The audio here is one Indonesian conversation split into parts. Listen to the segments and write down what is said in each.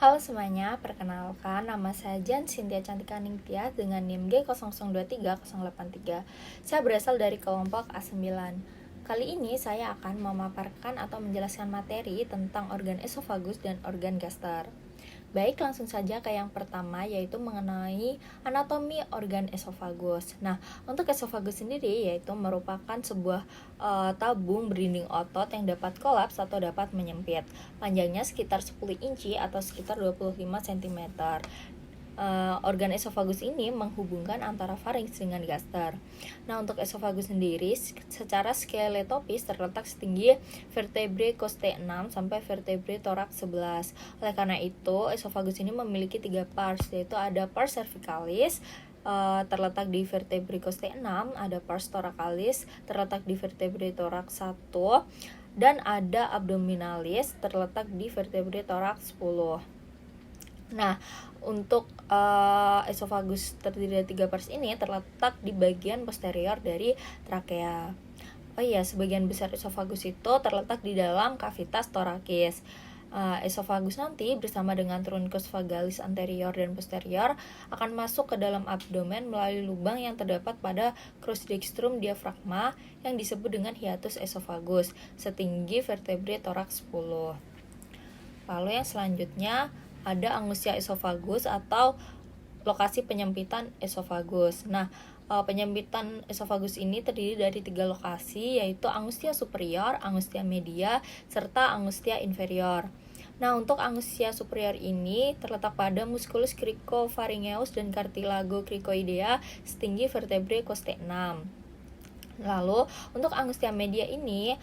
Halo semuanya, perkenalkan nama saya Jan Cynthia Cantika Ningtyas dengan NIM G0023-083. Saya berasal dari kelompok A9. Kali ini saya akan memaparkan atau menjelaskan materi tentang organ esofagus dan organ gaster. Baik, langsung saja ke yang pertama, yaitu mengenai anatomi organ esofagus. Nah, untuk esofagus sendiri yaitu merupakan sebuah tabung berdinding otot yang dapat kolaps atau dapat menyempit. Panjangnya sekitar 10 inci atau sekitar 25 cm. Organ esofagus ini menghubungkan antara farinks dengan gaster. Nah, untuk esofagus sendiri secara skeletopis terletak setinggi vertebrae costae 6 sampai vertebrae thorax 11. Oleh karena itu, esofagus ini memiliki 3 pars, yaitu ada pars cervicalis terletak di vertebrae costae 6, ada pars thoracalis terletak di vertebrae thorax 1, dan ada abdominalis terletak di vertebrae thorax 10. Nah, untuk esofagus terdiri dari 3 pars ini terletak di bagian posterior dari trakea. Oh iya, sebagian besar esofagus itu terletak di dalam kavitas torakis. Esofagus nanti bersama dengan truncus vagalis anterior dan posterior akan masuk ke dalam abdomen melalui lubang yang terdapat pada crossdextrum diafragma yang disebut dengan hiatus esofagus setinggi vertebrae thorax 10. Lalu yang selanjutnya ada angustia esofagus atau lokasi penyempitan esofagus. Nah, penyempitan esofagus ini terdiri dari 3 lokasi, yaitu angustia superior, angustia media, serta angustia inferior. Nah, untuk angustia superior ini terletak pada musculus cricopharyngeus dan cartilago cricoidea setinggi vertebrae costae 6. Lalu, untuk angustia media ini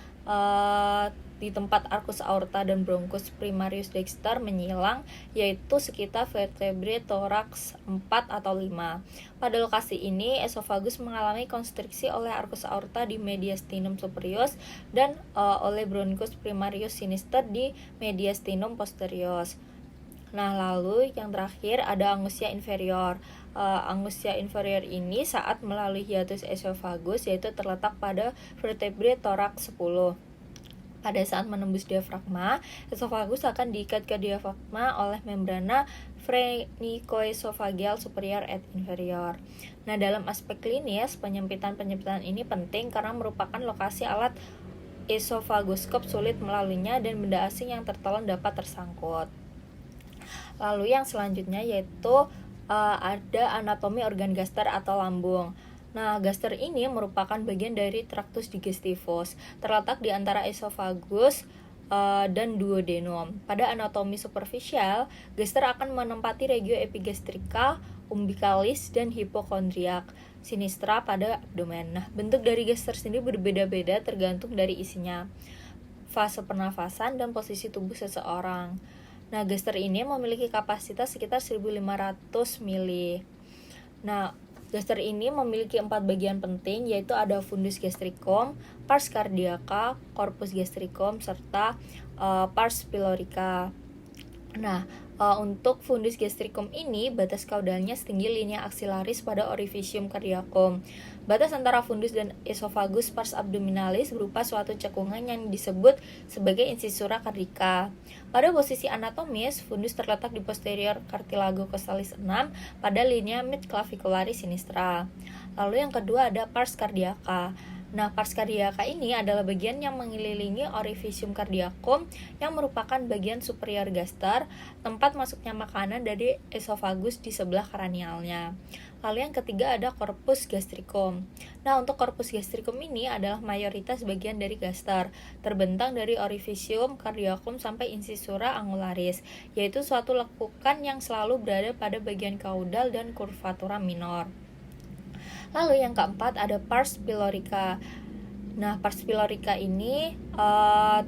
di tempat arcus aorta dan bronchus primarius dexter menyilang, yaitu sekitar vertebrae thorax 4 atau 5. Pada lokasi ini, esofagus mengalami konstriksi oleh arcus aorta di mediastinum superior dan oleh bronchus primarius sinister di mediastinum posterior. Nah, lalu yang terakhir ada angustia inferior. Angustia inferior ini saat melalui hiatus esofagus, yaitu terletak pada vertebrae thorax 10. Pada saat menembus diafragma, esofagus akan diikat ke diafragma oleh membrana phrenicoesophageal superior et inferior. Nah, dalam aspek klinis, penyempitan ini penting karena merupakan lokasi alat esofagoskop sulit melaluinya dan benda asing yang tertelan dapat tersangkut. Lalu yang selanjutnya yaitu ada anatomi organ gaster atau lambung. Nah, gaster ini merupakan bagian dari tractus digestivus, terletak di antara esofagus dan duodenum. Pada anatomi superficial, gaster akan menempati regio epigastrika, umbilicalis, dan hipokondriak sinistra pada abdomen. Nah, bentuk dari gaster sendiri berbeda-beda tergantung dari isinya, fase pernafasan, dan posisi tubuh seseorang. Nah, gaster ini memiliki kapasitas sekitar 1500 ml. Nah, gaster ini memiliki 4 bagian penting, yaitu ada fundus gastricum, pars cardiaca, corpus gastricum, serta pars pylorica. Nah, untuk fundus gastricum ini, batas kaudalnya setinggi linea axillaris pada orifisium cardiacum. Batas antara fundus dan esofagus pars abdominalis berupa suatu cekungan yang disebut sebagai incisura cardiaca. Pada posisi anatomis, fundus terletak di posterior cartilago costalis 6 pada linea mid-clavicularis sinistra. Lalu yang kedua ada pars cardiaca. Nah, pars cardiaca ini adalah bagian yang mengelilingi orifisium cardiacum yang merupakan bagian superior gaster, tempat masuknya makanan dari esofagus di sebelah kranialnya. Lalu yang ketiga ada corpus gastricum. Nah, untuk corpus gastricum ini adalah mayoritas bagian dari gaster, terbentang dari orifisium cardiacum sampai incisura angularis, yaitu suatu lekukan yang selalu berada pada bagian kaudal dan curvatura minor. Lalu yang keempat ada pars pylorica. Nah, pars pylorica ini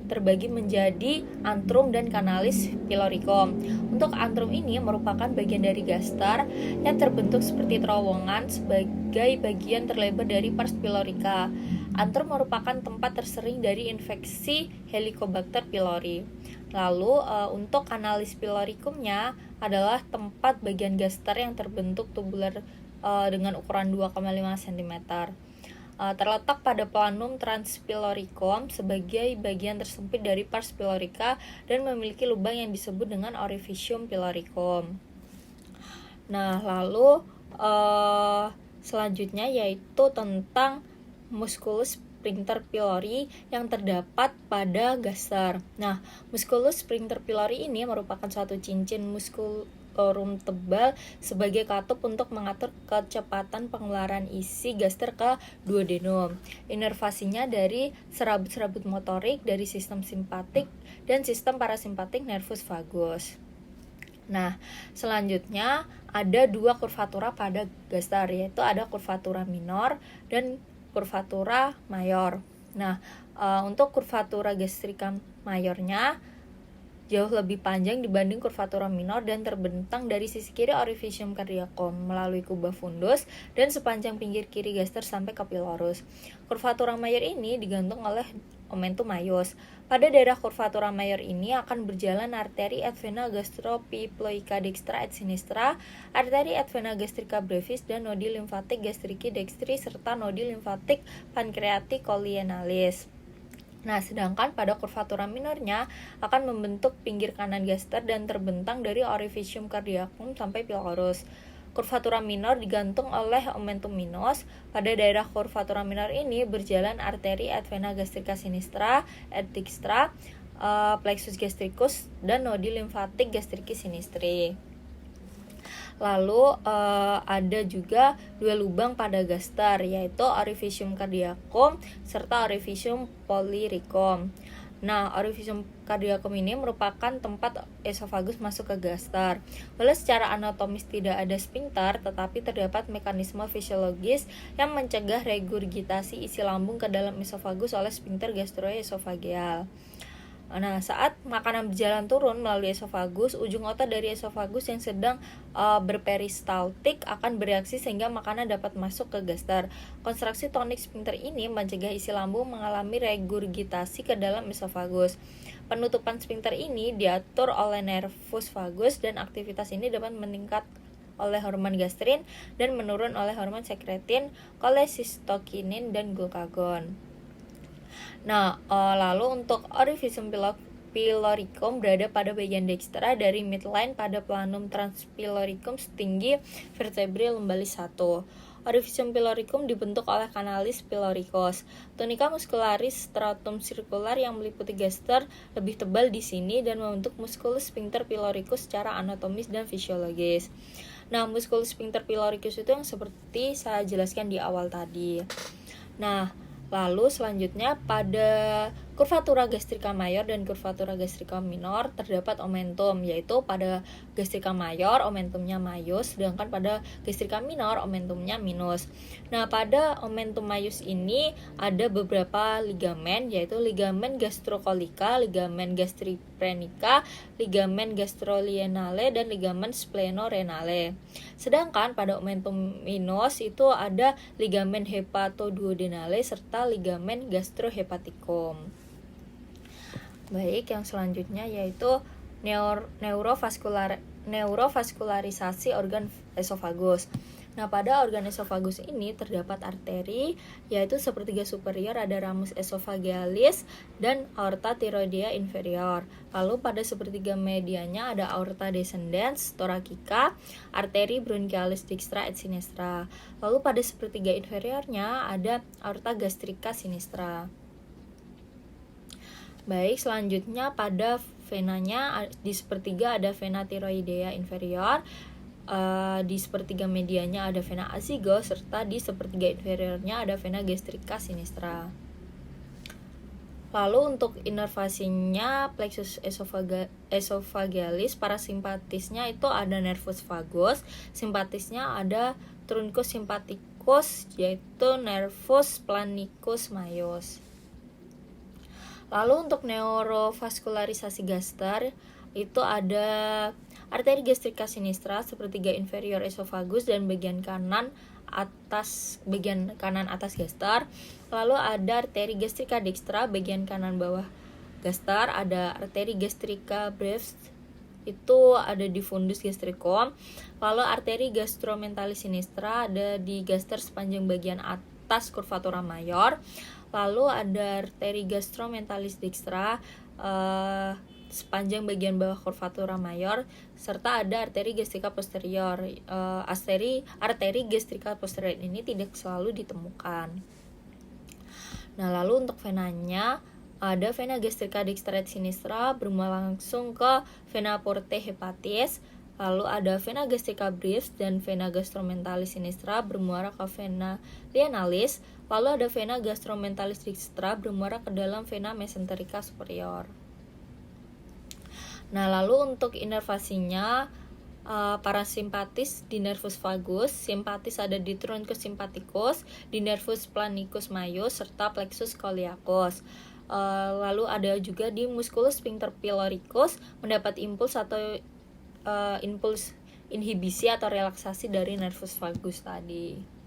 terbagi menjadi antrum dan canalis pyloricum. Untuk antrum ini merupakan bagian dari gaster yang terbentuk seperti terowongan sebagai bagian terlebar dari pars pylorica. Antrum merupakan tempat tersering dari infeksi Helicobacter pylori. Lalu untuk canalis pyloricumnya adalah tempat bagian gaster yang terbentuk tubular dengan ukuran 2,5 cm. terletak pada planum transpyloricum sebagai bagian tersempit dari pars pylorica dan memiliki lubang yang disebut dengan orificium pyloricum. Nah, lalu selanjutnya yaitu tentang musculus sphincter pylori yang terdapat pada gaster. Nah, musculus sphincter pylori ini merupakan suatu cincin muskulorum tebal sebagai katup untuk mengatur kecepatan pengeluaran isi gaster ke duodenum. Inervasinya dari serabut-serabut motorik dari sistem simpatik dan sistem parasimpatik nervus vagus. Nah, selanjutnya ada dua kurvatura pada gaster, yaitu ada kurvatura minor dan kurvatura mayor. Nah, untuk kurvatura gastrika mayornya jauh lebih panjang dibanding kurvatura minor dan terbentang dari sisi kiri orificium cardiacum melalui cuba fundus dan sepanjang pinggir kiri gaster sampai ke pylorus. Kurvatura mayor ini digantung oleh omentum maius. Pada daerah kurvatura mayor ini akan berjalan arteri et vena gastropiploica dextra et sinistra, arteri et vena gastrica brevis dan nodi limfatik gastrici dextri serta nodi limfatik pancreatic colienalis. Nah, sedangkan pada kurvatura minornya akan membentuk pinggir kanan gaster dan terbentang dari orificium cardiacum sampai pylorus. Kurvatura minor digantung oleh omentum minus. Pada daerah kurvatura minor ini berjalan arteri et vena gastrica sinistra, et dextra, plexus gastricus dan nodi limfatik gastrici sinistri. Lalu ada juga dua lubang pada gaster, yaitu orificium cardiacum serta orificium polyricum. Nah, orificium cardiacum ini merupakan tempat esofagus masuk ke gaster. Walau secara anatomis tidak ada sphincter, tetapi terdapat mekanisme fisiologis yang mencegah regurgitasi isi lambung ke dalam esofagus oleh sphincter gastroesofageal. Nah, saat makanan berjalan turun melalui esofagus, ujung otot dari esofagus yang sedang berperistaltik akan bereaksi sehingga makanan dapat masuk ke gaster. Konstruksi tonik sphincter ini mencegah isi lambung mengalami regurgitasi ke dalam esofagus. Penutupan sphincter ini diatur oleh nervus vagus dan aktivitas ini dapat meningkat oleh hormon gastrin dan menurun oleh hormon sekretin, kolesistokinin dan glukagon. Nah, lalu untuk orificium pyloricum berada pada bagian dekstra dari midline pada planum transpyloricum setinggi vertebrae lumbalis 1. Orificium pyloricum dibentuk oleh kanalis pyloricus. Tunica muscularis stratum circular yang meliputi gaster lebih tebal di sini dan membentuk musculus sphincter pyloricus secara anatomis dan fisiologis. Nah, musculus sphincter pyloricus itu yang seperti saya jelaskan di awal tadi. Nah, lalu selanjutnya pada kurvatura gastrika mayor dan kurvatura gastrika minor terdapat omentum, yaitu pada gastrika mayor omentumnya maius, sedangkan pada gastrika minor omentumnya minus. Nah, pada omentum maius ini ada beberapa ligamen, yaitu ligamen gastrocollica, ligamen gastriprenica, ligamen gastrolienale, dan ligamen splenorenale. Sedangkan pada omentum minus itu ada ligamen hepatoduodenale serta ligamen gastrohepaticum. Baik, yang selanjutnya yaitu neurovaskularisasi organ esofagus. Nah, pada organ esofagus ini terdapat arteri, yaitu sepertiga superior ada ramus esophagealis dan aorta thyroidea inferior. Lalu pada sepertiga medianya ada aorta descendens thoracica, arteri bronchialis dextra et sinistra. Lalu pada sepertiga inferiornya ada aorta gastrica sinistra. Baik, selanjutnya pada venanya di sepertiga ada vena thyroidea inferior, di sepertiga medianya ada vena azygos, serta di sepertiga inferiornya ada vena gastrica sinistra. Lalu untuk inervasinya plexus esophagealis, parasimpatisnya itu ada nervus vagus, simpatisnya ada truncus sympathicus yaitu nervus planicus maius. Lalu untuk neurovaskularisasi gaster itu ada arteri gastrika sinistra sepertiga inferior esofagus dan bagian kanan atas gaster. Lalu ada arteri gastrika dextra bagian kanan bawah gaster, ada arteri gastrika brevis itu ada di fundus gastricum. Lalu arteri gastromentalis sinistra ada di gaster sepanjang bagian atas curvatura mayor. Lalu ada arteri gastromentalis dextra sepanjang bagian bawah curvatura mayor, serta ada arteri gastrika posterior. Arteri gastrika posterior ini tidak selalu ditemukan. Nah, lalu untuk venanya ada vena gastrica dextra et sinistra bermuara langsung ke vena portae hepatis. Lalu ada vena gastrica brevis dan vena gastromentalis sinistra bermuara ke vena lienalis. Lalu ada vena gastromentalis dextra bermuara ke dalam vena mesenterica superior. Nah, lalu untuk inervasinya parasimpatis di nervus vagus, simpatis ada di truncus sympathicus, di nervus planicus majus, serta plexus coliacus. Lalu ada juga di musculus sphincter pyloricus, mendapat impuls atau impuls inhibisi atau relaksasi dari nervus vagus tadi.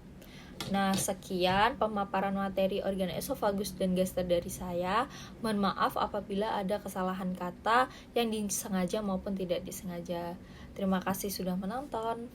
Nah, sekian pemaparan materi organ esofagus dan gaster dari saya. Mohon maaf apabila ada kesalahan kata yang disengaja maupun tidak disengaja. Terima kasih sudah menonton.